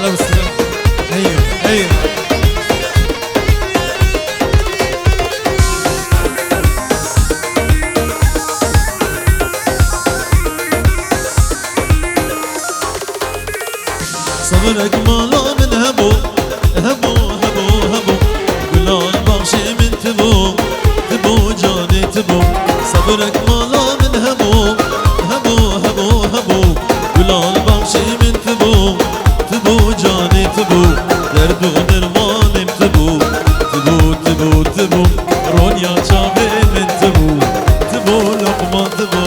الصلاة والسلام. ايوه ايوه صبرك مالا من هبو هبو هبو هبو قلال بغشي من تبو تبو جاني تبو صبرك مالا من هبو هبو هبو هبو قلال بغشي من تبو تبو جاني تبو درد و درمانم تبو تبو تبو تبو رونيا چاوه من تبو تبو لقمان تبو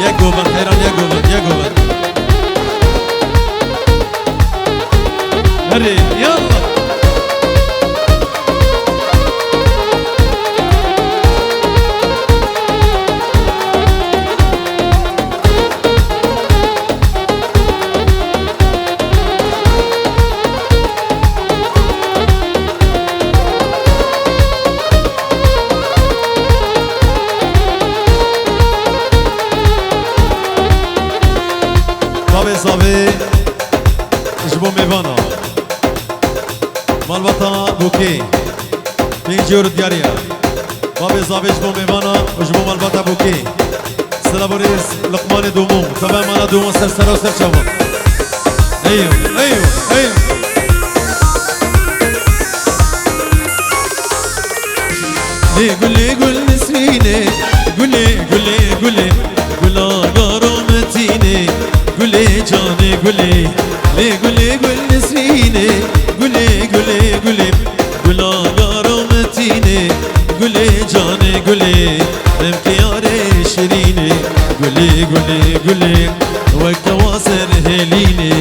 يا قوبان حيران يا قوبان يا قوبان هري يلا صافي جبو ميفانا مالبطا بوكي بين جور دياريا بابي صافي جبو ميفانا وجبو مالبطا بوكي سلابوريس لقمان دومو تمام انا دومو سرسرو سرشابو ايوه ايوه ايوه ليه قولي قول نسريني قولي قولي قولي قولا قارومتيني قولي جاني قولي ليه قولي قول نسريني قولي قولي قولي قولا قارومتيني قولي جاني قولي امكياري شيريني قولي قولي قولي وكواسر هليني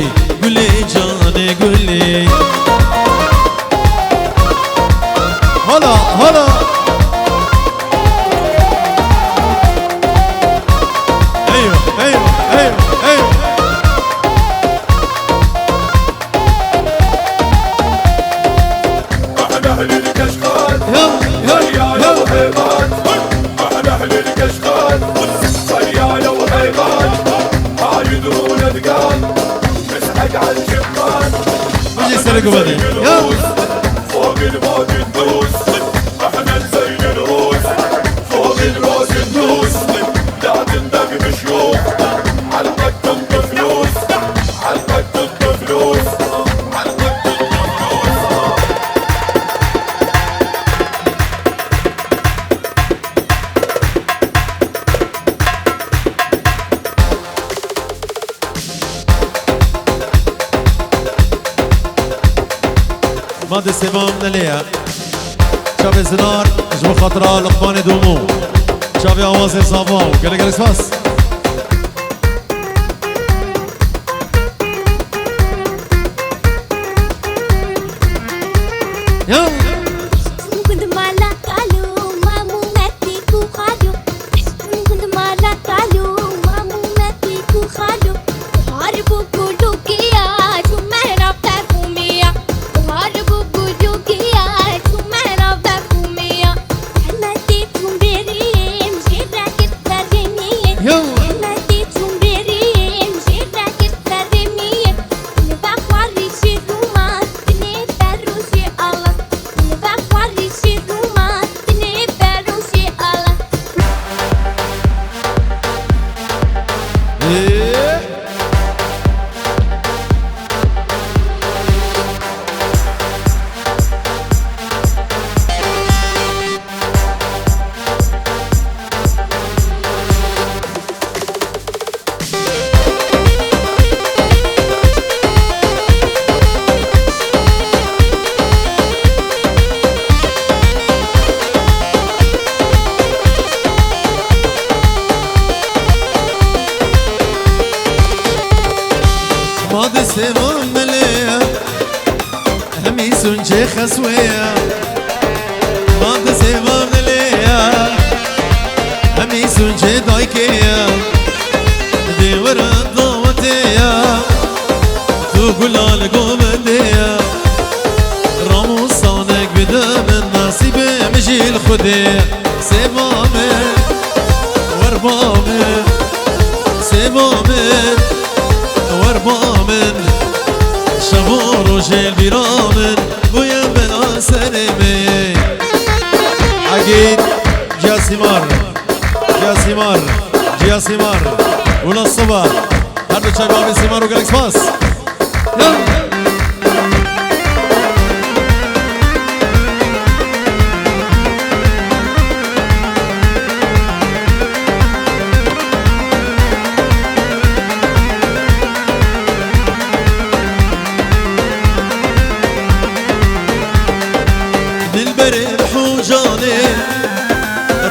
قولي جاني قولي هلا هلا ايوه ايوه ايوه ايوه احنا اهل الكشخان ريالة وهيبان احنا اهل الكشخان ريالة وهيبان عايدون دقان مسحق على الشبان وجي سرقوا بعدين فوق الموت ندوس احنا نزين الروس فوق الراس ندوس لا تندق بشيوخ حلقك تنطي فلوس حلقك تنطي فلوس حلقك تنطي فلوس مادة سيبام نليا شافي زنار جبو خطرة لقمان دومو شافي عوازي صافاو قال قال اسفاس يلا ماضي سيرون مليا همي سنجي خسويا ماضي سيرون مليا همي سنجي دايكيا دي ورد ضوتيا تو قلال قومديا رامو صانك بدم النصيب مجي الخديع سيبامي وربامي سيبامي وربامن روجل بیرامن بویا بلا سرمه عقید جیا سیمار ولا الصبح هر دو چای بابی سیمار و گلکس پاس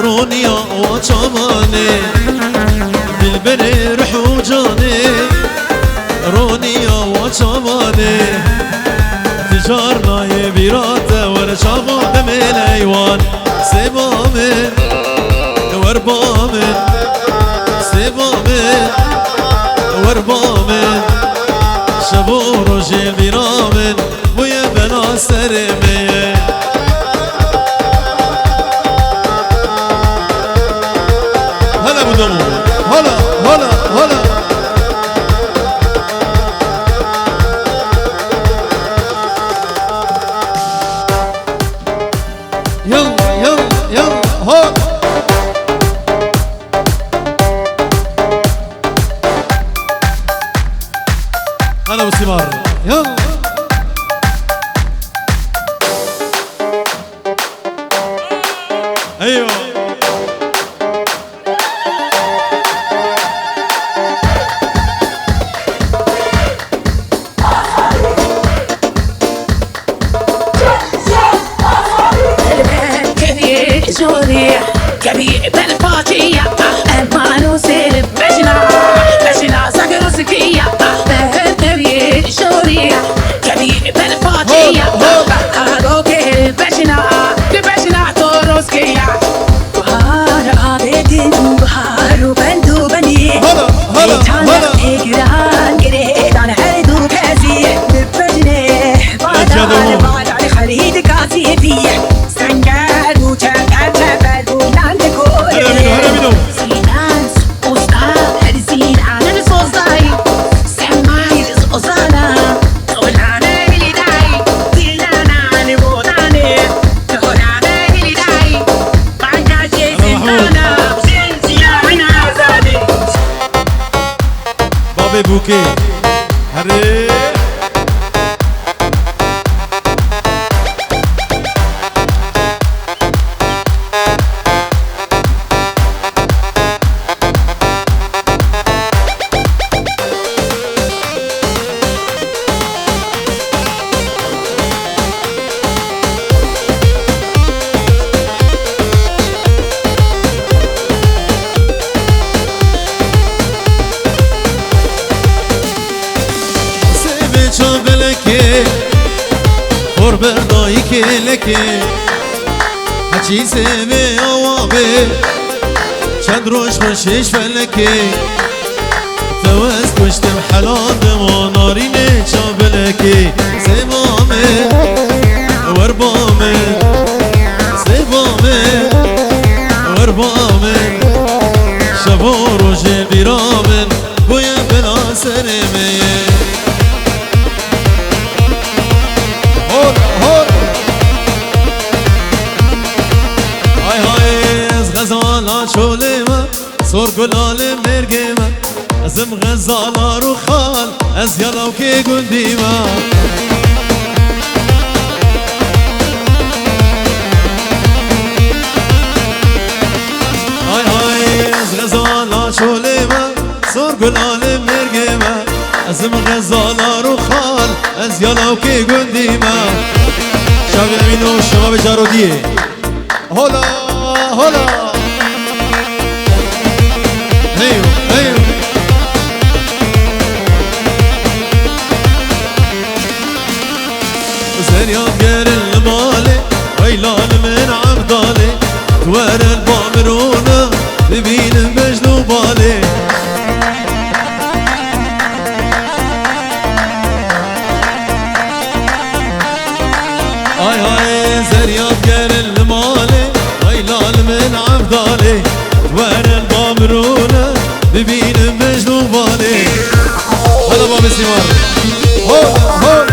رونيا وچماني بالبر روح وجاني رونيا وچماني تجارنا يبيرات ورشاغو دم الايوان سبامن وربامن سبامن وربامن شبو روجي بيرامن ويا بنا سرمي هلا هلا هلا يلا يلا يلا هلا هلا بالثمار يلا ايوه كبير بالفاتية المانو سير بجنا سكرو سكية كبير شورية كبير بالفاتية هاروكي بجنا توروسكية بحار عابدين بحار بندو بني هلا إجران قريدان عدو كازي بجنه بعد على خليد كاسي فيه سنجر وشكر بوكي هري بردایی که لکه هچی سمه آوابه چند روش باشش فلکه توز کشتم حلال دما نارینه چابلکه سبامه وربامه سبامه وربامه شبا روش بیرامن بویا بلا سرمه غزالا شوله ما سور گلال مرگه ما ازم غزالا رو خال از یلاو که گندی ما های های از غزالا شوله ما سور گلال مرگه ما ازم غزالا رو خال از یلاو که گندی ما شاید امینو شما جارودیه هلا هلا ايوه ايوه زريان غير المالي ويلان من عبدالي توار البامرونة ببين بجلو بالي هاي هاي زريان غير المالي ويلان من عبدالي توار البامرونة ببين مجنون بالي هلا بابي سيمار هو هو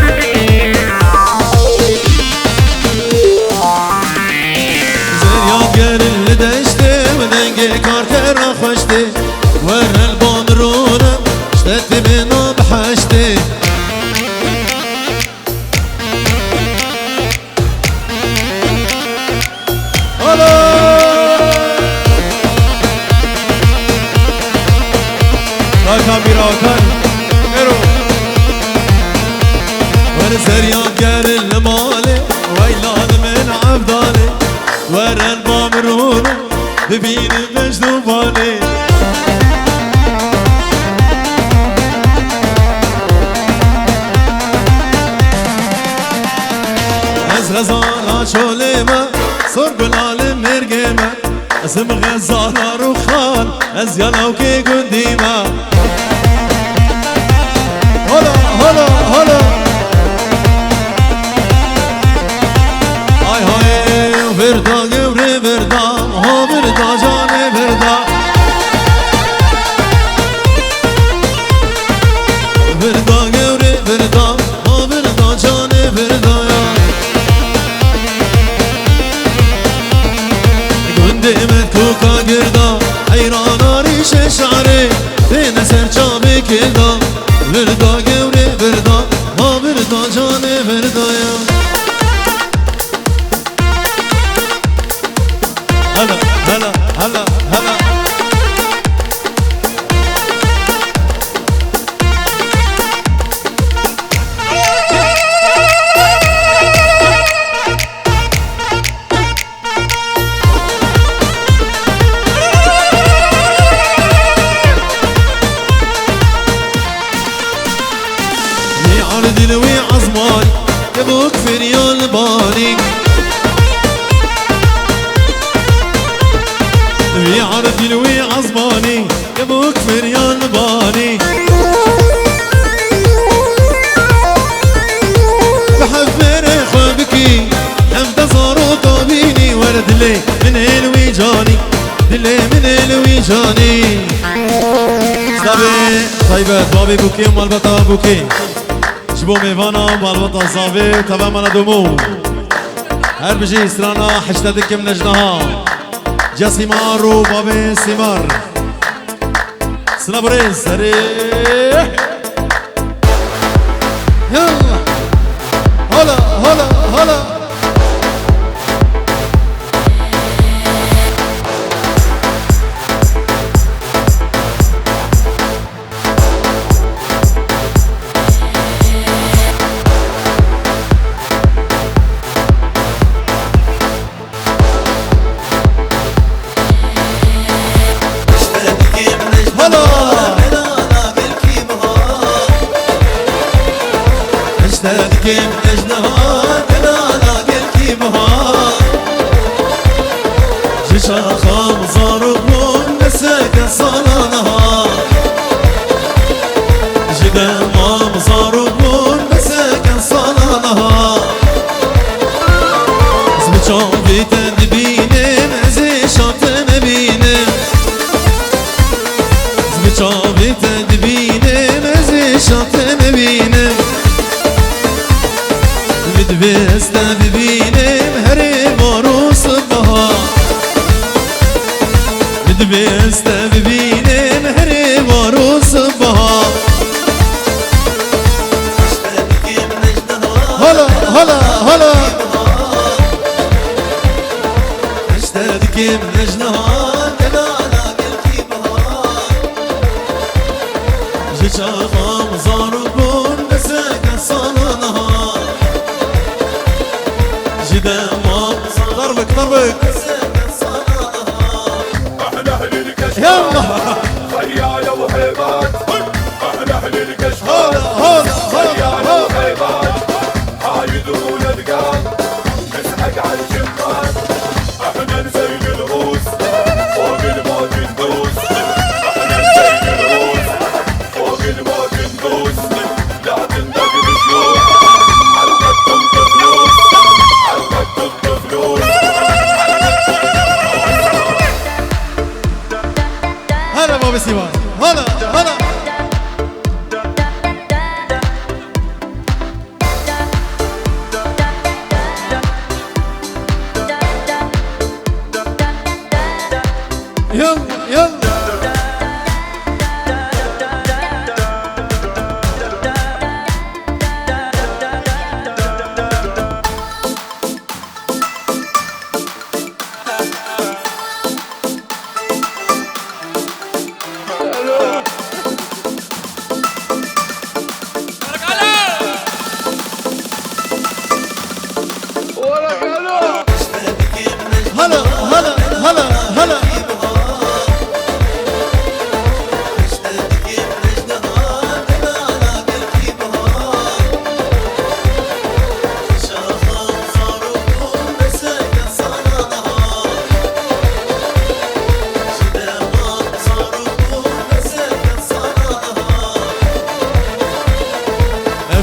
زريان قال المالي ويلان من عبدالي ورا المامرون ببين مجذوباني از غزالا شوليما صور بالعالم مرقيمة اسم غزالا روخان از يلاوكي قديمة هلا هلا هلا هاي هاي فردا قوري فردا ها فردا جاني فردا فردا قوري فردا ها فردا جاني فردا قندمت كوكا قردا حيرانا ريش شعري دين سرچامي كدا فردا قوري فردا ها فردا جاني فردا هلا هلا هلا هلا عرضي لوي عظماني يبوك في ريال باني لوي عرضي لوي عظماني يبوك في ريال باني بحب مريخ وبكي حمد صاروا طابيني ورد لي من الوي جاني دلي من الوي جاني صابي طيبات بابي بوكي ومالبطا بوكي شبو ميفانا بالبطا صافي طبعا مانا دمو هر بجي سرانا حشتدك من نجنها جا سيمار و بابي سيمار سنا بريز سريح يلا هلا هلا هلا كيم نجنها كلالا قلكي بها جيشا خام زاربون نساك صلانها جدا مام زاربون نساك صلانها زبچان بيتن بينم زيشات نبينم زبچان بيتن بينم زيشات نبينم بدبستا ببينم هري ماروس بها بدبستا ببينم هري ماروس بها هلا هلا هلا اشتاقك من نجنها كلالا قلبي بها جيشا خام زاربون نساك صالونها جدا ما ضربك ضربك احنا اهل الكشف يلا خيالة وهيبات احنا اهل الكشف هلا خيالة وهيبات هاي ذهول القلب نسحق على الجمال احنا نزين الروس فوق الموت ندوس احنا نزين الروس فوق الموت ندوس لا تندق بشيوخ حلقة تنطف فلوس حلقة تنطف فلوس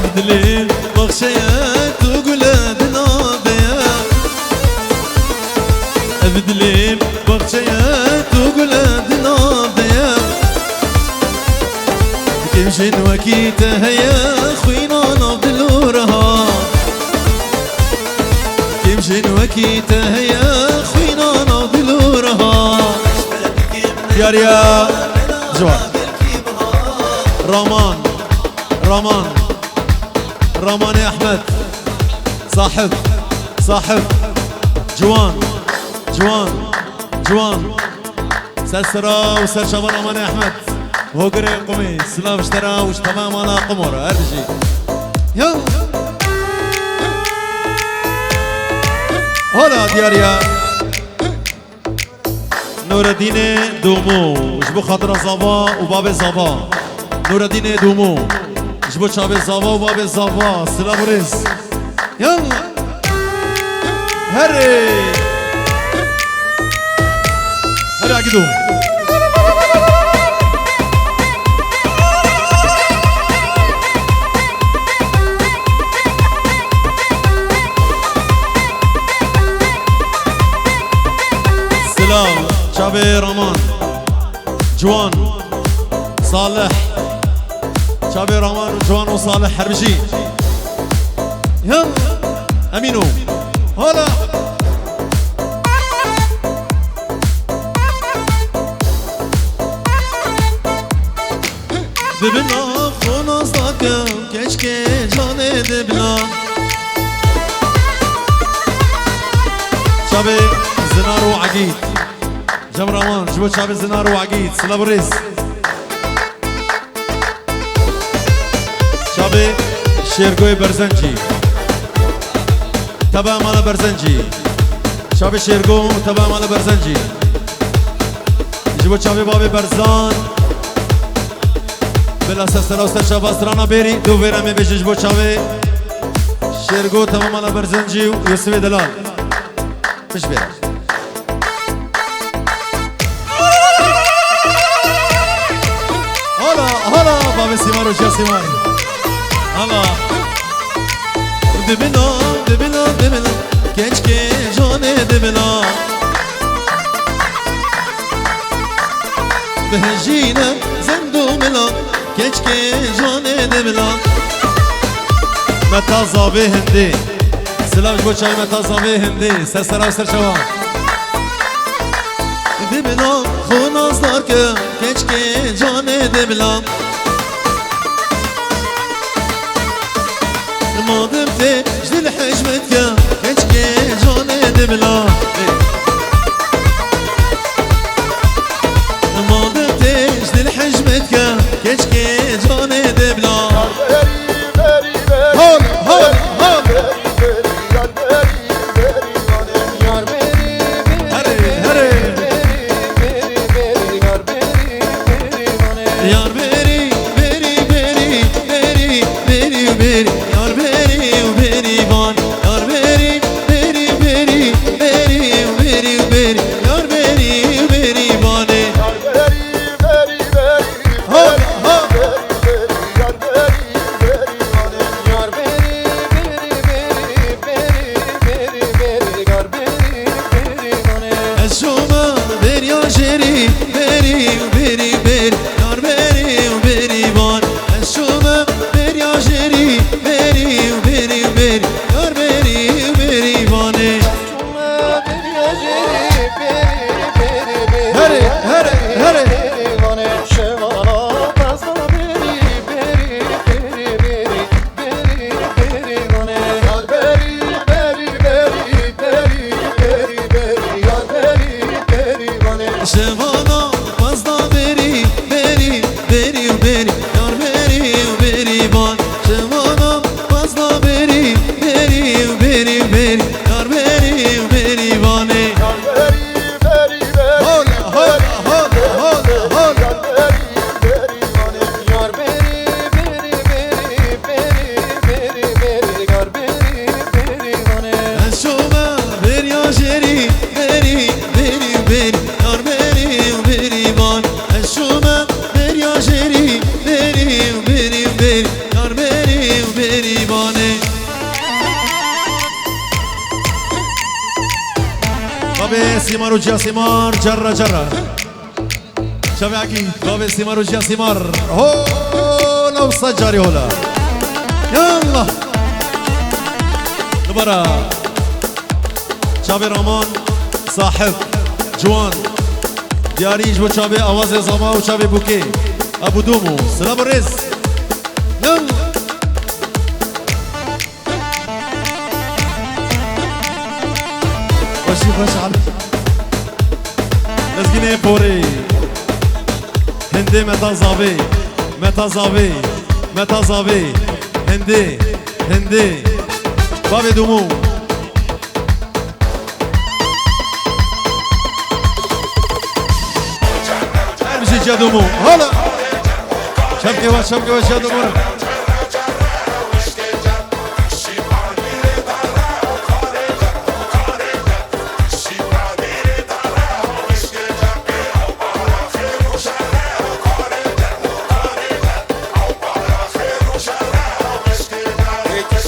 ابدلي بخشيت وقلت نابيا ابدلي بخشيت وقلت نابيا كمشن وكيته يا خوينا نبدلورها كمشن وكيته يا خوينا نبدلورها يا جوار رامان يا احمد صاحب جوان سسرا وسر شباب رامان يا احمد وقري قمي سلاف اشترى وش تمام على قمر ارجي يا هلا دياريا نور الدين دومو جبو خاطر زابا وباب زابا نور الدين دومو جبو شاب زابا وباب زابا سلام ريس يلا هري عقدو سلام شابي رمان جوان صالح شابي رمان جوان وصالح حربشي يلا امينو هلا دبنا خوناز داكم keşke can edibna شابي زنار وعقيد جم رمان جبو شابي زنار وعقيد سلام ريس شابي شيرگوی برزنجي تبع مال برزنجي شابي شيرگو تبع مال برزنجي جبو شابي بابي برزان بلا سسرا وسر شابا سرانا بيري دو فيرا مي بيجي جبو شابي شيرگو تبع مال برزنجي ويوسف دلال مش بيرا هلا بابي سيمار وشيا سيمار هلا دبنا keşke can edibna بهجينا زندومنا keşke can edibna متى زابي هندي سلام جبو çay متى زابي هندي سسرا وسر شوا دبنا خونازlar ki keşke can edibna مادم تجد الحجمتك keşke can edibna مادم تجد الحجمتك keşke can edibna هول yar beri yar beri van yar beri yar beri vane بابي سيمار وجا سيمار جرة جرة شبي عقيد بابي سيمار وجا سيمار هو لو صجاري هولا يلا دبرا شبي رامان صاحب جوان دیاریش و شبي آواز زما و شبي بوكي ابو دومو سلام الرز يلا باش على لازقيني بوري هندي متى زابي متى زابي متى زابي هندي هندي بابي دومو امشي جا دومو هلا شبكي واش يا دومو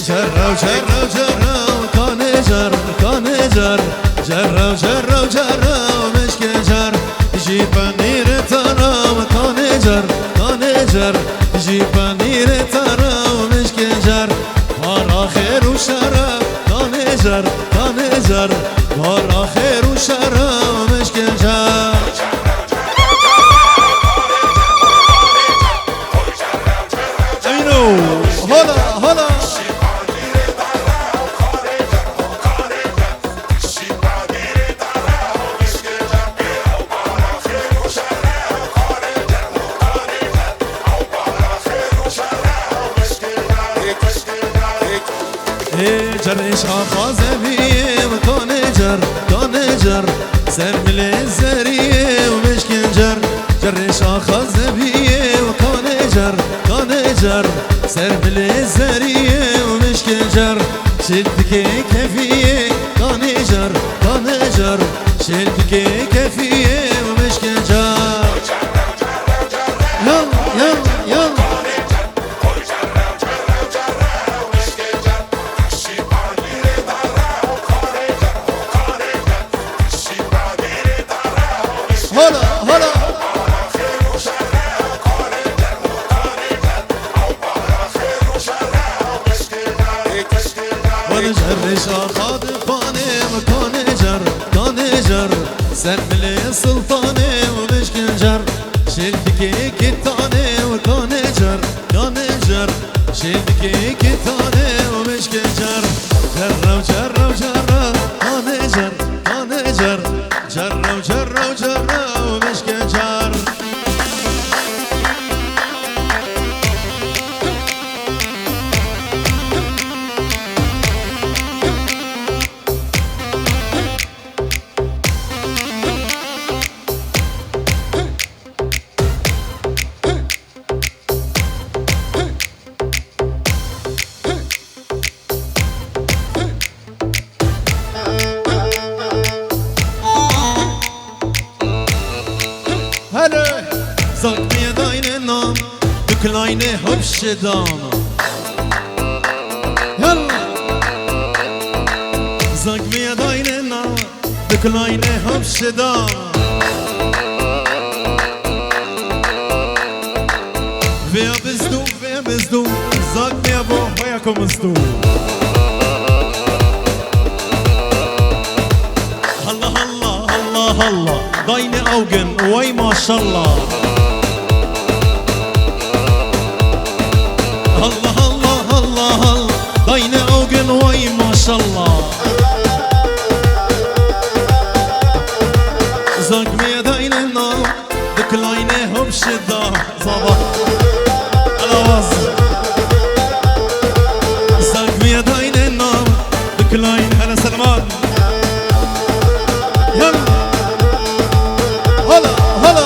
جرو جرو جرو كانجر كانجر جرو جرو جرو مشك جر جيب نير ترى كانجر كانجر جيب نير ترى مشك جر ورا خير وشر كانجر كانجر ورا خير وشر مشك جر امينو هلا هلا جرش آخا زبیه و کانجر کانجر سرمل زریه و مشکنجر جرش آخا زبیه و کانجر کانجر سرمل زریه و مشکنجر شدک کفیه کانجر کانجر شدک کفیه و مشکنجر یل یل یل هلا هلا ونجرش آخاد فاني وكانجر كانجر سرملي سلطاني ومشكنجر شلتكي كتاني وكانجر كانجر شلتكي كتاني ومشكنجر جرو جرو جرو كانجر كانجر جرو جرو جرو مشكنجر هلا زاك ميا داين نام دكلاينه هبش دانا هلا زاك ميا داين نام دكلاينه هبش دانا فيا بزدو زاك ميا بو وياكم بزدو هلا هلا هلا هلا داين اوغن وي ما شاء الله هلا هلا هلا هلا داين اوغن وي ما شاء الله زاك ميا داين النار دكلاينه هبشدا صباح الاواز زاك ميا داين النار دكلاين انا سلمان يلا هلا هلا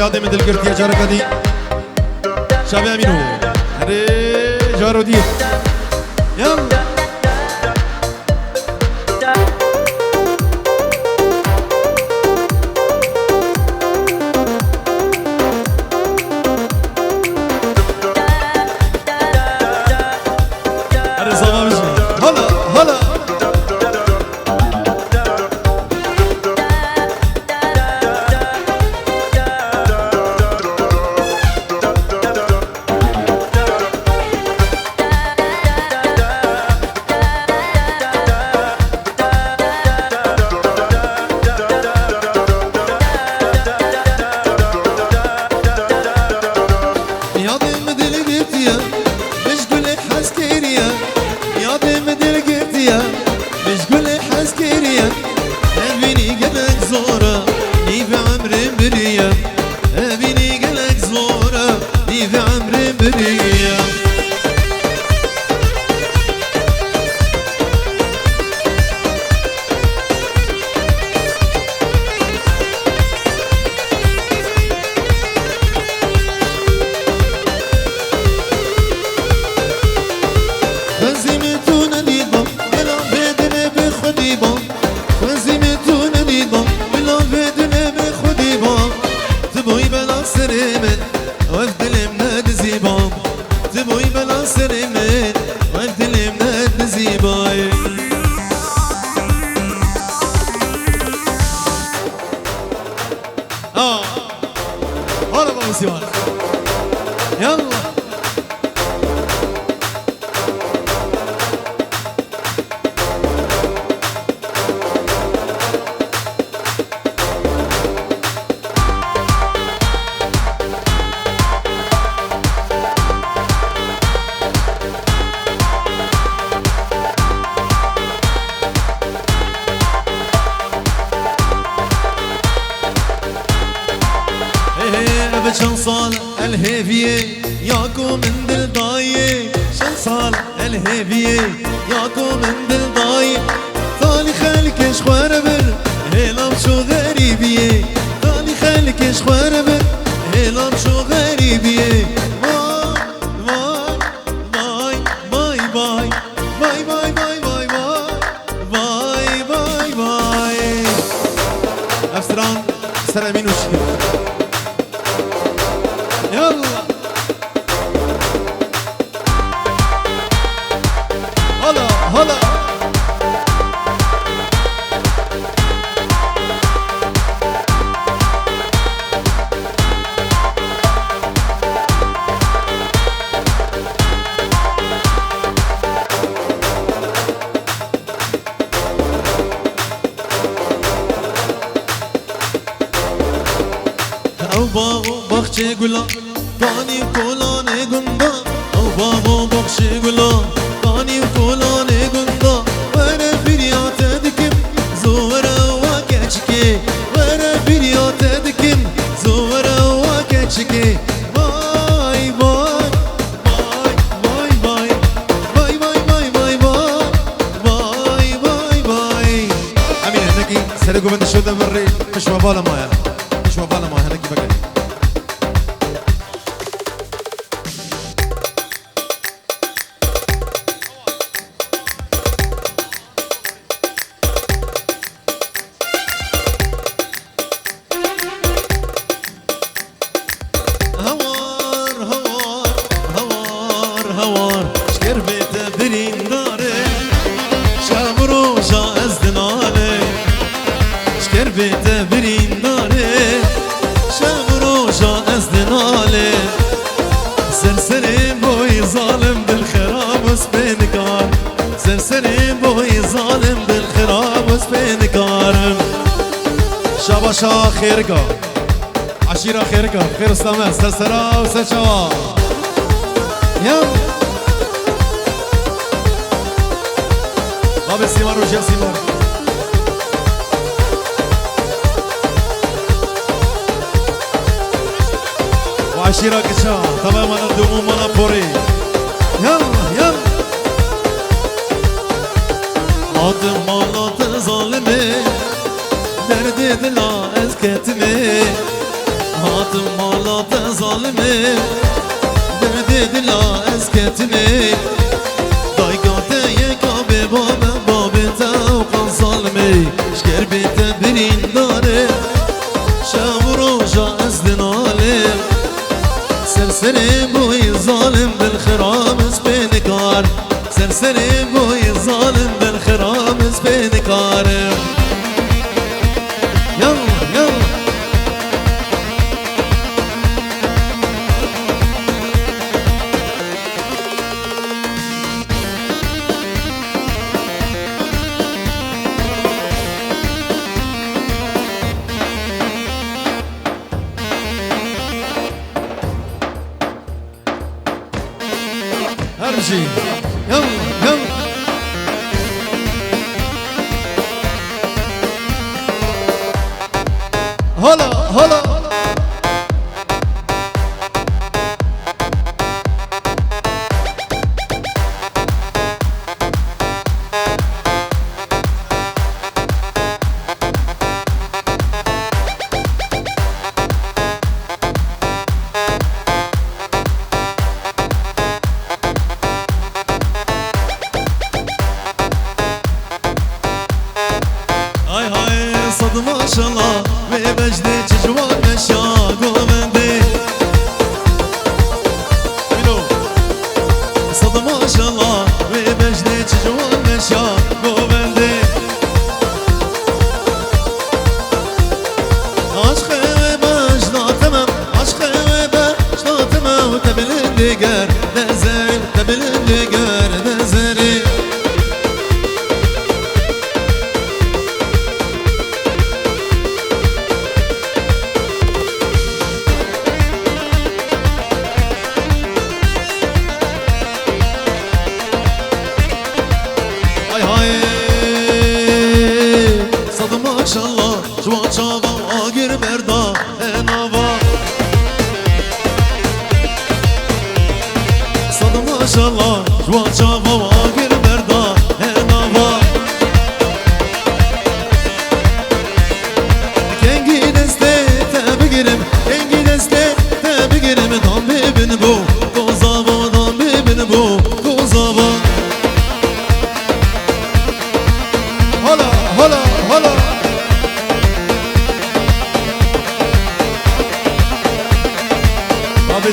يادي من دلقرت يا جارك دي شابي امينو هري جارو دي يلا شاباشا خيركا عشيرة خيركا خير سلامة سلسلة وسلشوا يلا بابي سيمار وجيل سيمار وعشيرة كشا طبعا ما ندومو ما نبوري يلا يلا عاطم مالات ظالمي درد دلا از كتمي هاتم مالات ظالمي دردي دلا اسكتني دايقاتي يكابي بابا بابي توقن ظالمي شكر بيت برين داري شاوروجا ازدنالي سرسري بوي ظالم بالخرامس بينكار سرسري بوي ظالم بالخرامس بينكار يلا يلا ارجي يلا يلا هلا هلا ما شاء الله وبجدي تجوان نشاق ومندي صد ما شاء الله وبجدي تجوان نشاق ومندي عشقي وباش لا تمام عشقي وباش لا تمام وتبل اللقار نزل تبل اللقار نزلي ما شاء الله جوان شافا واقر بردا نافا صد ما شاء الله جوان شافا واقر بردا نافا كنجي دستي تبقرم كنجي دستي تبقرم دام ببن بو كوزابا دام ببن بو كوزابا هلا هلا هلا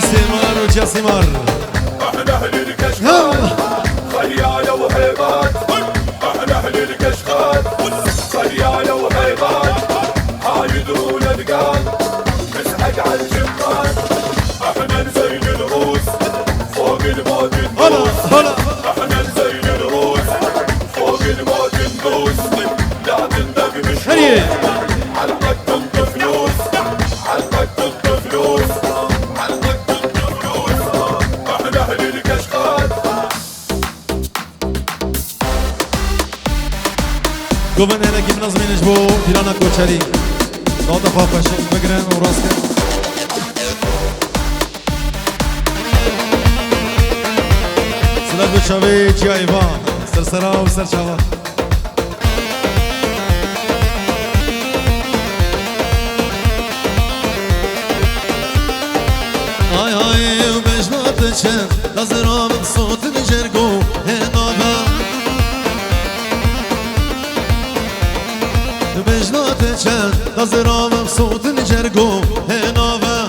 سمار وجسمار احنا اهل الكشخات خيالة وحيبات احنا اهل الكشخات خيالة وحيبات حايدون القال نسحق على الجمال احنا نزين الروس فوق الموت ندوس احنا نزين الروس فوق الموت ندوس لا تندق مشروع على قد تنطي فلوس على قد تنطي فلوس گوبن هنگی منظمینش بو پیرانا کوچری دادا پاپش بگرن و راست کن سلام بچاوی چی ایوان سرسرا و سرچاوا آی آی و بجنات چند نظرام صوت نجرگو هنابا بجنات چند نظرام صوت نجرگو هنابا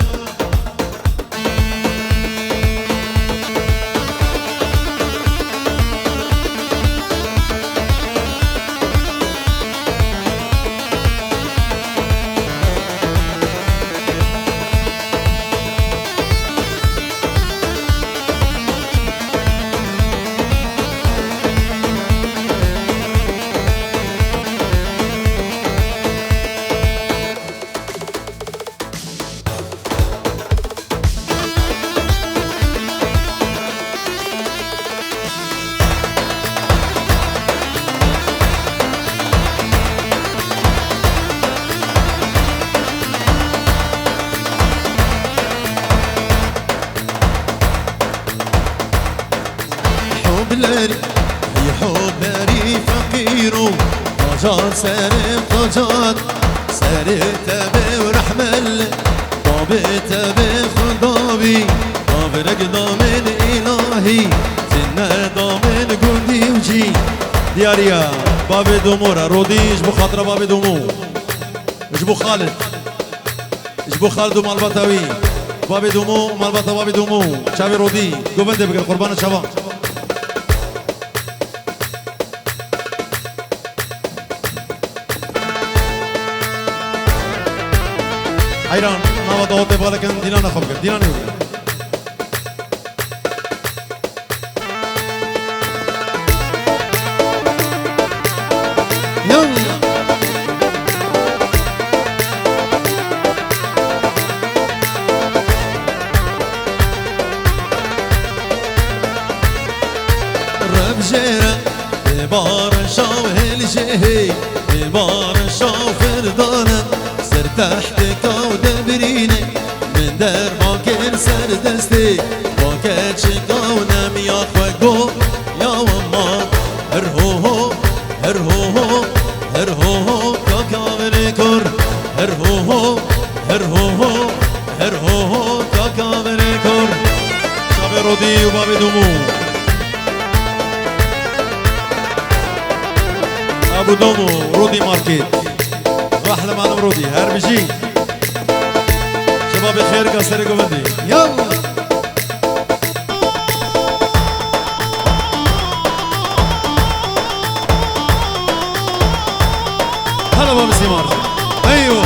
حبلري هي حبلري فقيرو طاجات سارم طاجات ساري تبي ورحمل بيت بخدابي أفرق ضامن إلهي سنة ضامن قندي وجي دياريا بابي دومورا رودي جبو خاطر بابي دومو جبو خالد جبو خالد ومالبطاوي بابي دومو مالبطا بابي دومو شابي رودي قوبنده بقر قربان الشباب حيران ما بضغط بالك دينانا خبقر دينانا يوقع جهي بار الشوفر دانا سر تحتك ودبريني من در باكر سر دستي باكر شكاونا مياخ وقو يا وما هرهوهو هرهوهو هرهوهو كاكاوري كور هرهوهو هرهوهو هرهوهو كاكاوري كور شابي رودي وبابي دومو ابو دومو رودي ماركت راح لمعلم رودي هربجي شباب الخير قصري قبندي يلا هلا بابا سيمار ايوه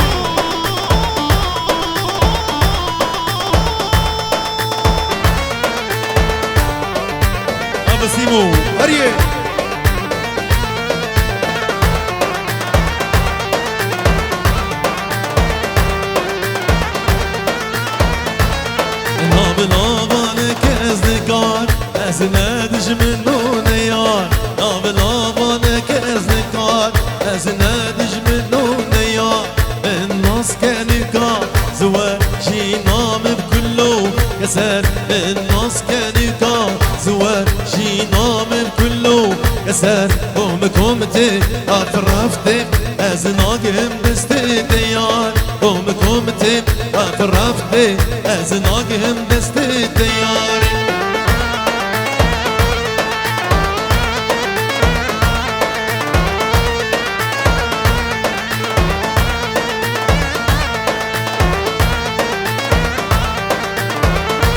ابو سيمو هريه ازنادج منو نيار نابلابانك ازنكار ازنادج منو نيار الناس كانكا زواجي نام بكله كسر الناس كانكا زواجي نام بكله كسر قومكمتي افرفتي ازناقهم دستي ديار قومكمتي افرفتي ازناقهم دستي ديار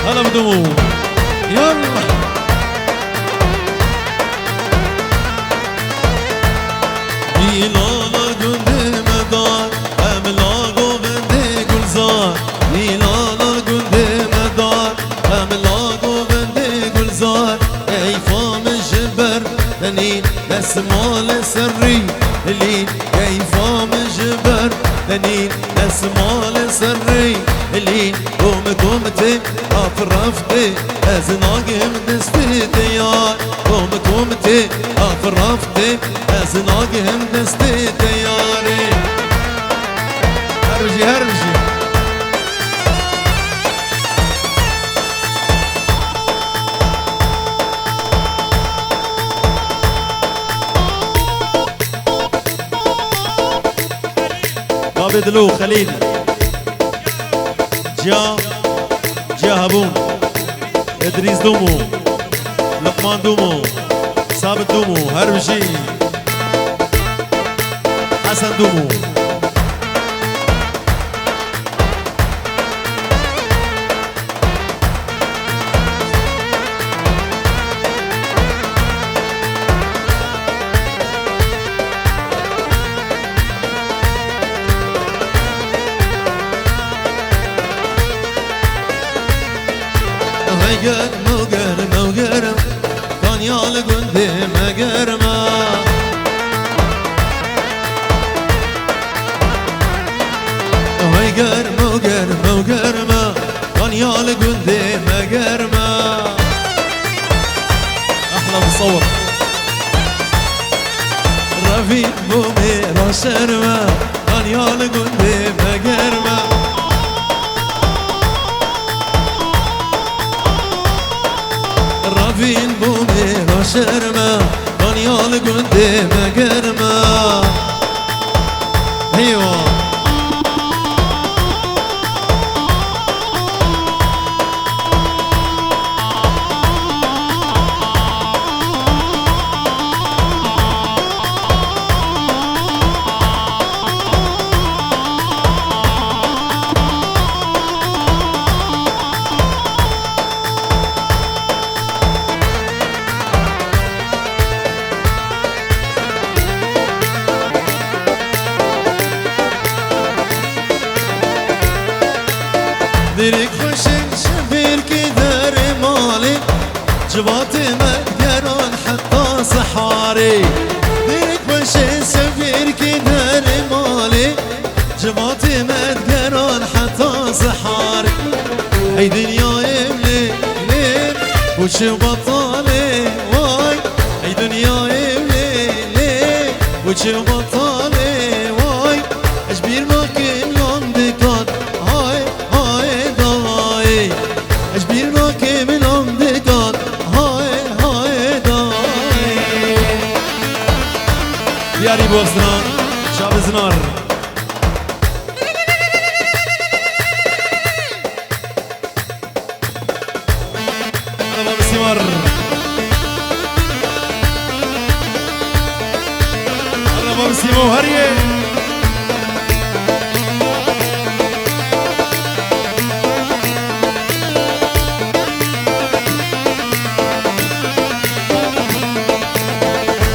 هلا بدمو يلا إلالا قندي مدار أملاقو بندي قلزار إلالا قندي مدار أملاقو بندي قلزار كيفا من جبر دنين نسمال سري اللي كيفا من جبر دنين نسمال سري اللي قومتي افرفتي ازناقهم دستي ديار قومتي افرفتي ازناقهم دستي دياري هربجي هربجي بابي دلو خليل جا هبون ادريس دومو لقمان دومو ثابت دومو هربجي حسن دومو مقرم كان يال قندي مقرمه مقرمه كان يال قندي مقرمه احلى مصور رفيق بومي رشرمه كان يال قندي مقرمه رافين بومي رشرمه كان يال قندي مقرمه ايوه جباتي مدقران حتى صحاري ديرك بشي سفير كدار مالي جباتي مدقران حتى صحاري هاي دنيا يملي ليل وش بطالي واي هاي دنيا يملي ليل وش بطالي واي اجبير ما كن عندك هاي هاي داي اجبير ما كن عندك هاي هاي داي يا ريبو زنار شاب زنار مر قرب بسيمو هريه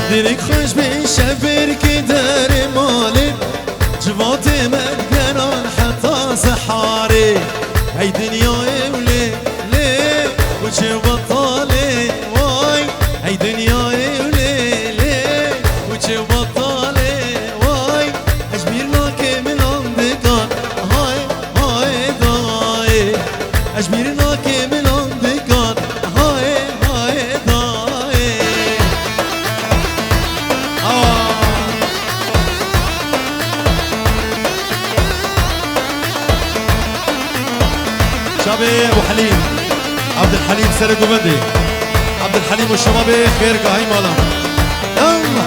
ديرك خوش بشفر كدار مالي جواتي مدقران حتى صحاري هاي دنيا ولي ليه وش بطالي واي هاي دنيا ولي ليه وش بطالي واي اجبير لك من عندك هاي هاي داي اجبير لك من عندك هاي هاي داي شابي ابو حليم عبد الحليم سرق وبدي عبد الحليم والشباب خيرك هاي مالا يلا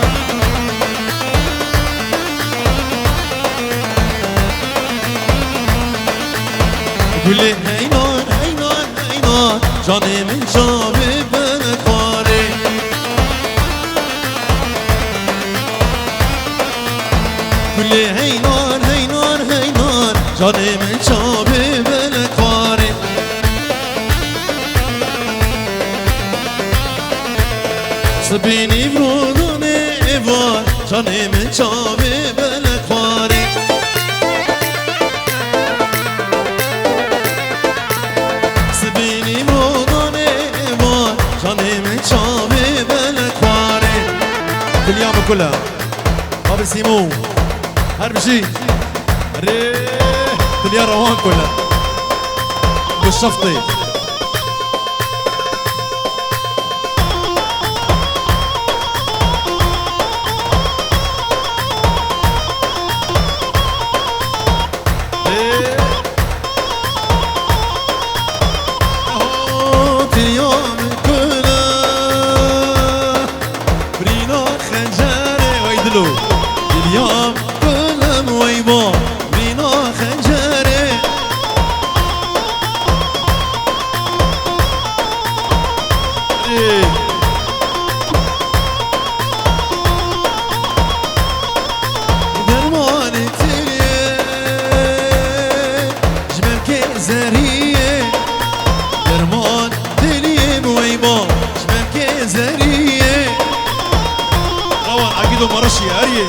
قول لي هاي نار هاي نار هاي نار جاني من شابي بنكاري قول لي هاي نار هاي نار هاي نار جاني من شابي بنكاري سبيني برودوني إيفار جاني من شابي بلكواري سبيني برودوني إيفار جاني من شابي بلكواري اليوم كلها بابي سيمو هربشي ريه اليوم روان كلها بالشفطي اليوم كلهم ويبا بينا خنجري درمان تلي جمالك زريه درمان تلي ويبا جمالك زريه روان عقيدو مرشي اريه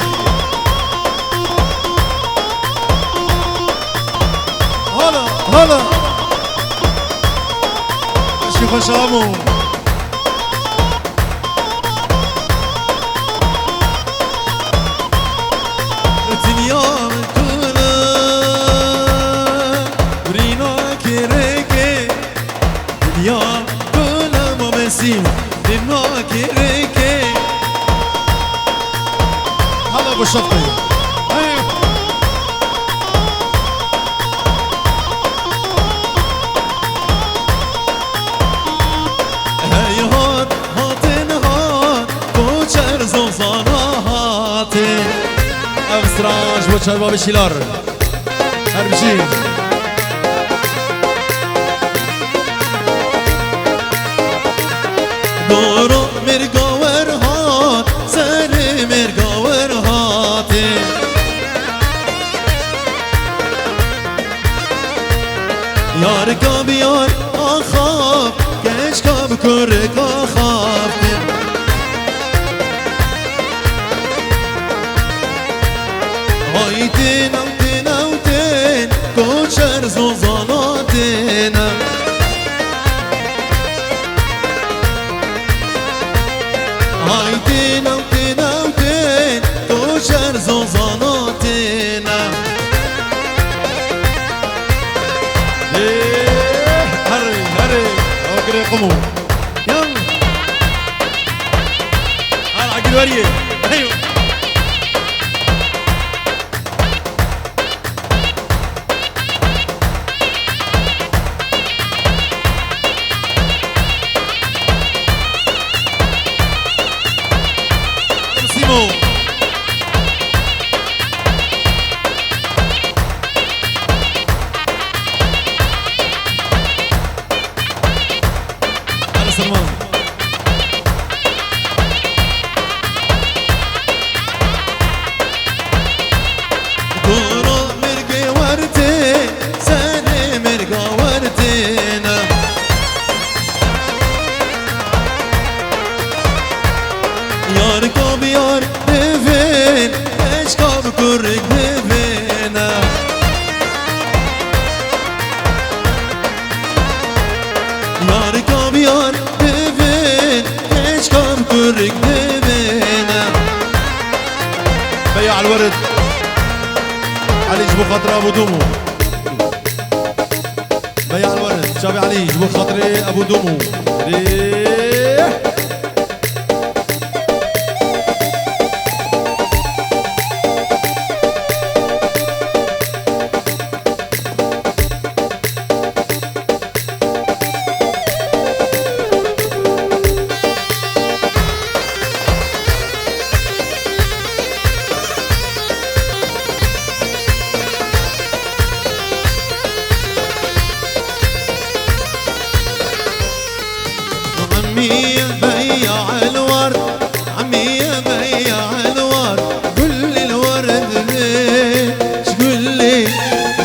هلا هلا شوف شامو اليوم كله برينا كريكي اليوم كله ممسيم برينا كريكي هلا ابو شطي افسراج بوچار باب شیلار هربشی دورو مرگاور هات سر مرگاور هاته یار کا بیار آخاب گش کا بکر کا خافته هایتین اوتین اوتین کوچر زوزاناتین تينا وتينا وتين كوشر زوزاناتينا هري هري اوكري قمو يلا هلا عقل وريه ايوه سيمو هلا سلمان دورو مرقي ورتي سني مرقا ورتينا يار كاب يار دفين ايش كاب كرك دفينا يار كاب يار دفين ايش كاب كرك دفينا بيع الورد علي جبو خاطر ابو دومو بيع الورد شابي علي جبو خاطري ابو دومو عمي بيع الورد عمي بيع الورد قل لي الورد ليش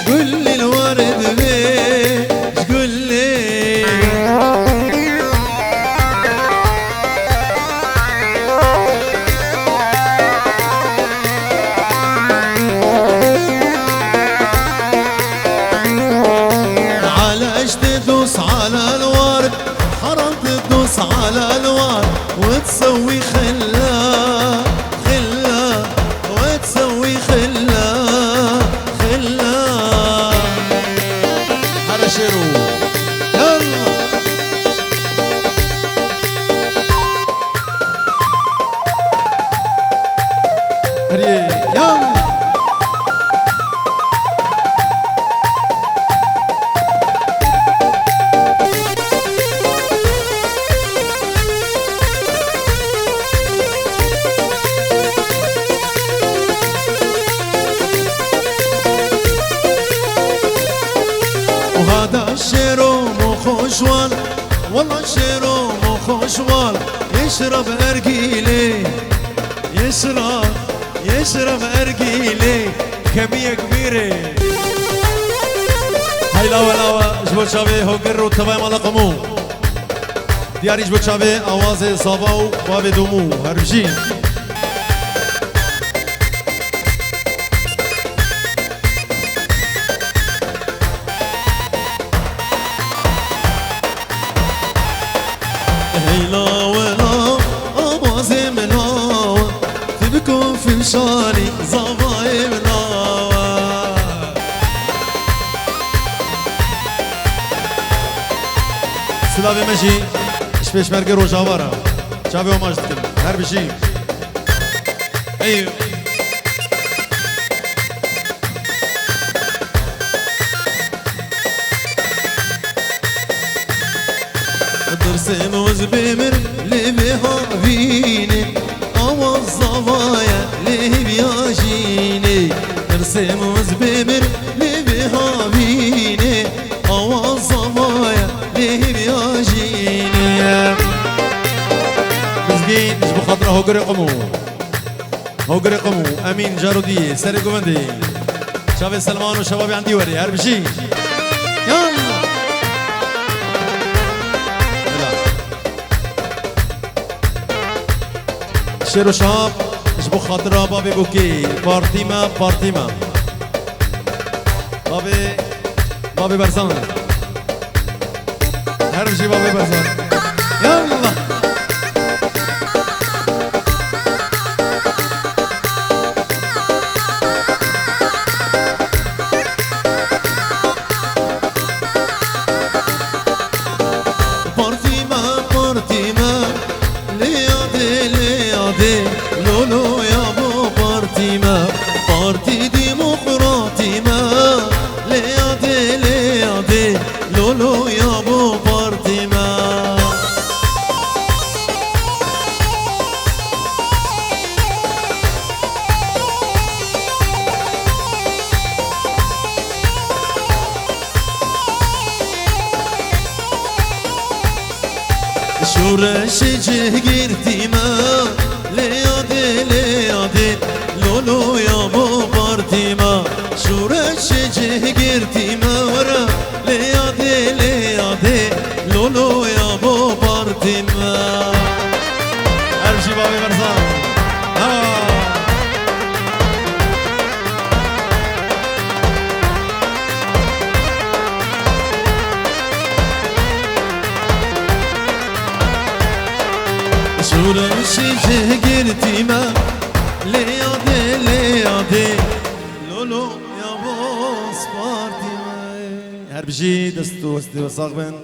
قل لي الورد ليش قل لي على ايش تدوس على الورد حرام تدوس على الوار وتسوي خلا خلا وتسوي خلا خلا هذا شيرو يلا يلا وهذا الشيرو مو خوشوال والله الشيرو مو خوشوال يشرب ارجيلي يشرب ارجيلي كمية كبيرة هاي لاوا لاوا جبو شابي هوكر وتبايم على قمو دياري جبو شابي اوازي صاباو بابي دومو هربجين هيلا ولا أبازي ملاوة تبكوا في شاري زباي ملاوة سلافي ماشي شبيش مرقر وجاورة شابي وماجد كل هر بشي ايوه درسم وزبمر لبها فيني او الزوايا ليه بياجيني درسم وزبمر لبها فيني او الزوايا ليه بياجيني مسكين مش بخاطره هو قرقمو امين جارودي سري قومندي شباب سلمان وشبابي عندي وري هرب شي يلا شيرو شاب جبو خاطرة بابي بوكي بارتيما بابي برزان هرب شي بابي برزان يلا بارتيما بارتيما ليادي ليادي لولو يا بو بارتيما بارتي ديمقراطي ما ليادي ليادي لولو يا بو بارتيما شورش جهگیرتی ما لیاده لیاده لولو یا بو پارتی ما شورش جهگیرتی ما ورا لیاده لیاده لولو یا بو پارتی ما هرشی بابی برسان شورش جهگیرتی ما لیاده لیاده لولو یا بو سپارتی ما هر بجی دستو وستی و ساق بین